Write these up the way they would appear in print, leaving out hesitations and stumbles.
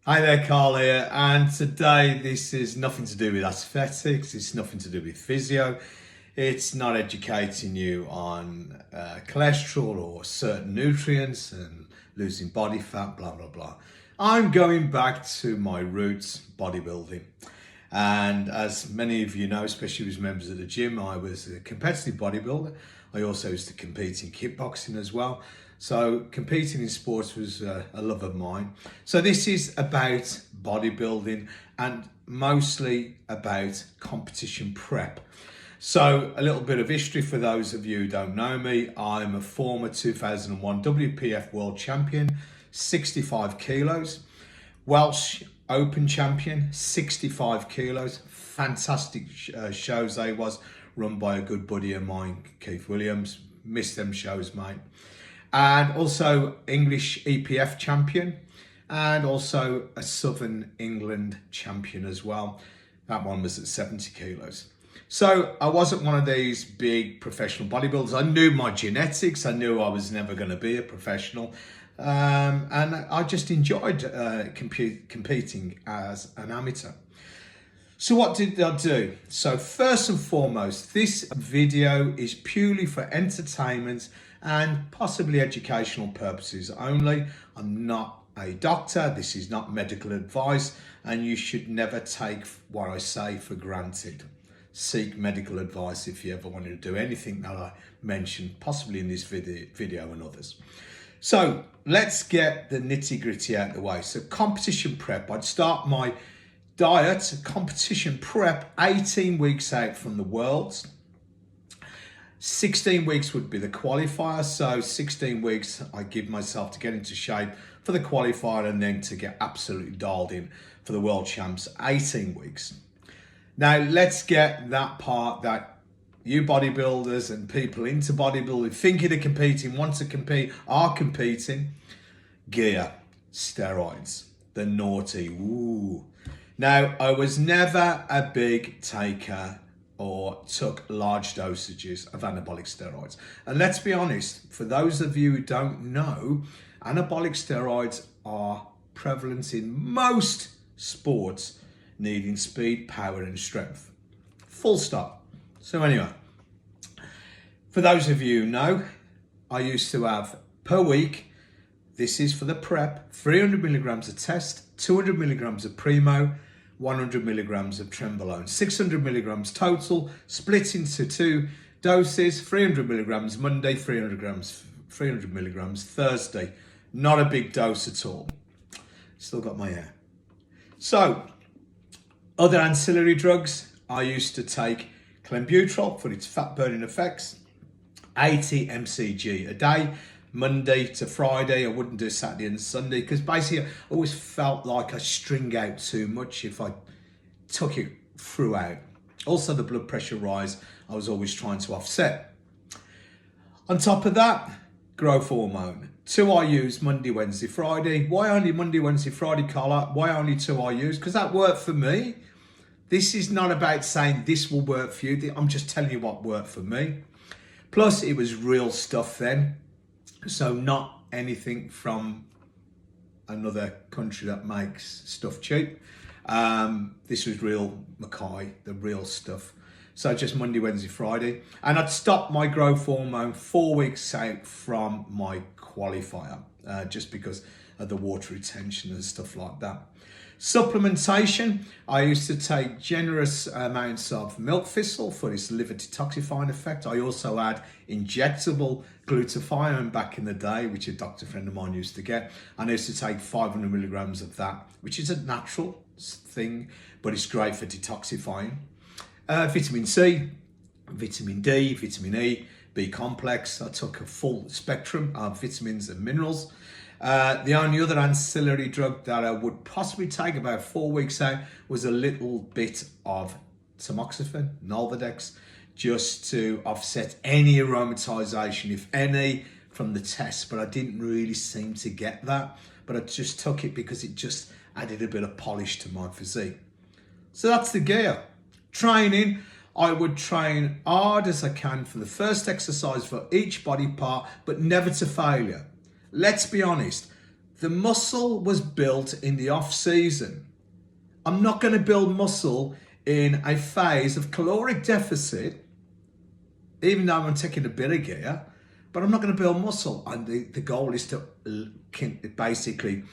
Hi there, Carl here, and today this is nothing to do with aesthetics, it's nothing to do with physio, it's not educating you on cholesterol or certain nutrients and losing body fat, blah, blah, blah. I'm going back to my roots, bodybuilding. And as many of you know, especially as members of the gym, I was a competitive bodybuilder. I also used to compete in kickboxing as well. So competing in sports was a love of mine. So this is about bodybuilding and mostly about competition prep. So a little bit of history for those of you who don't know me. I'm a former 2001 WPF World Champion, 65 kilos. Welsh Open Champion, 65 kilos. Fantastic shows they was, run by a good buddy of mine, Keith Williams. Missed them shows, mate. And also English EPF champion, and also a Southern England champion as well. That one was at 70 kilos. So I wasn't one of these big professional bodybuilders. I knew my genetics. I knew I was never going to be a professional. And I just enjoyed competing as an amateur. So what did I do? So first and foremost, this video is purely for entertainment and possibly educational purposes only. I'm not a doctor, this is not medical advice, and you should never take what I say for granted. Seek medical advice if you ever want to do anything that I mentioned, possibly in this video and others. So let's get the nitty-gritty out of the way. So competition prep, I'd start my diet, competition prep, 18 weeks out from the Worlds. 16 weeks would be the qualifier, so 16 weeks I give myself to get into shape for the qualifier and then to get absolutely dialed in for the World Champs, 18 weeks. Now let's get that part that you bodybuilders and people into bodybuilding, thinking of competing, want to compete, are competing. Gear, steroids, the naughty, ooh. Now, I was never a big taker or took large dosages of anabolic steroids. And let's be honest, for those of you who don't know, anabolic steroids are prevalent in most sports needing speed, power and strength. Full stop. So anyway, for those of you who know, I used to have per week, this is for the prep, 300 milligrams of test, 200 milligrams of primo, 100 milligrams of trenbolone, 600 milligrams total, split into two doses, 300 milligrams Monday, 300 milligrams Thursday. Not a big dose at all. Still got my hair. So, other ancillary drugs, I used to take clenbuterol for its fat burning effects, 80 mcg a day, Monday to Friday. I wouldn't do Saturday and Sunday because basically I always felt like I string out too much if I took it throughout. Also the blood pressure rise, I was always trying to offset. On top of that, growth hormone. 2 IUs Monday, Wednesday, Friday. Why only Monday, Wednesday, Friday, Carla? Why only 2 IUs? Because that worked for me. This is not about saying this will work for you. I'm just telling you what worked for me. Plus it was real stuff then. So not anything from another country that makes stuff cheap. This was real Mackay, the real stuff. So just Monday, Wednesday, Friday. And I'd stop my growth hormone 4 weeks out from my qualifier, just because of the water retention and stuff like that. Supplementation, I used to take generous amounts of milk thistle for its liver detoxifying effect. I also had injectable glutathione back in the day, which a doctor friend of mine used to get. And I used to take 500 milligrams of that, which is a natural thing, but it's great for detoxifying. Vitamin C, vitamin D, vitamin E, B complex. I took a full spectrum of vitamins and minerals. The only other ancillary drug that I would possibly take about 4 weeks out was a little bit of tamoxifen, Nolvadex, just to offset any aromatization, if any, from the test. But I didn't really seem to get that. But I just took it because it just added a bit of polish to my physique. So that's the gear. Training, I would train hard as I can for the first exercise for each body part, but never to failure. Let's be honest, The muscle was built in the off season. I'm not going to build muscle in a phase of caloric deficit, even though I'm taking a bit of gear, but I'm not going to build muscle. And the goal is to basically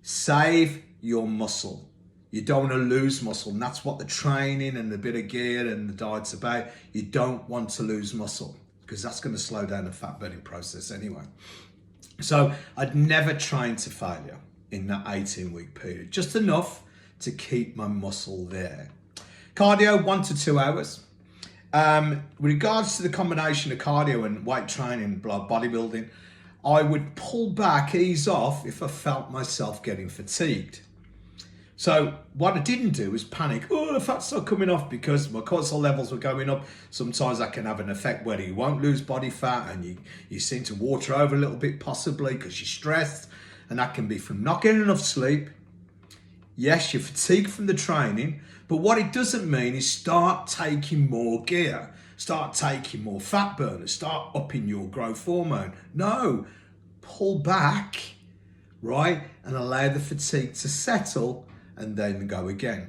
save your muscle. You don't want to lose muscle, and that's what the training and the bit of gear and the diet's about. You don't want to lose muscle because that's going to slow down the fat burning process anyway. So I'd never trained to failure in that 18-week period, just enough to keep my muscle there. Cardio, 1 to 2 hours. With regards to the combination of cardio and weight training, bodybuilding, I would pull back, ease off if I felt myself getting fatigued. So what I didn't do was panic, oh, the fat's not coming off, because my cortisol levels were going up. Sometimes that can have an effect where you won't lose body fat and you seem to water over a little bit, possibly because you're stressed, and that can be from not getting enough sleep. Yes, you're fatigued from the training, but what it doesn't mean is start taking more gear, start taking more fat burners, start upping your growth hormone. No, pull back, right, and allow the fatigue to settle and then go again.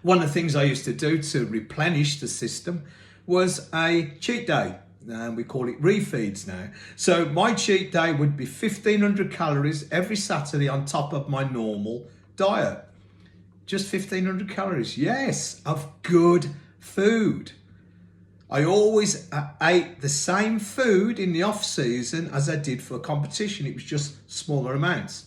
One of the things I used to do to replenish the system was a cheat day. And we call it refeeds now. So my cheat day would be 1,500 calories every Saturday on top of my normal diet. Just 1,500 calories, yes, of good food. I always ate the same food in the off season as I did for a competition. It was just smaller amounts.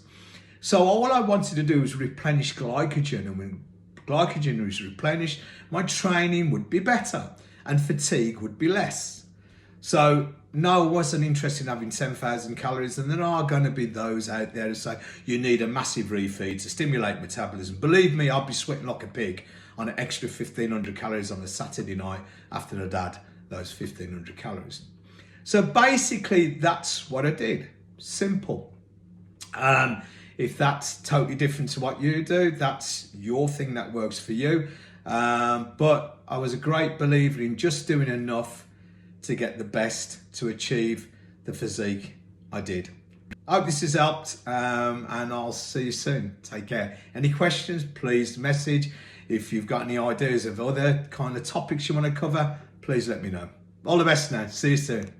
So all I wanted to do was replenish glycogen, and when glycogen was replenished, my training would be better and fatigue would be less. So no, I wasn't interested in having 10,000 calories, and there are going to be those out there who say you need a massive refeed to stimulate metabolism. Believe me, I'd be sweating like a pig on an extra 1,500 calories on a Saturday night after I'd had those 1,500 calories. So basically, that's what I did. Simple. If that's totally different to what you do, that's your thing that works for you. But I was a great believer in just doing enough to get the best to achieve the physique I did. I hope this has helped, and I'll see you soon. Take care. Any questions, please message. If you've got any ideas of other kind of topics you want to cover, please let me know. All the best now. See you soon.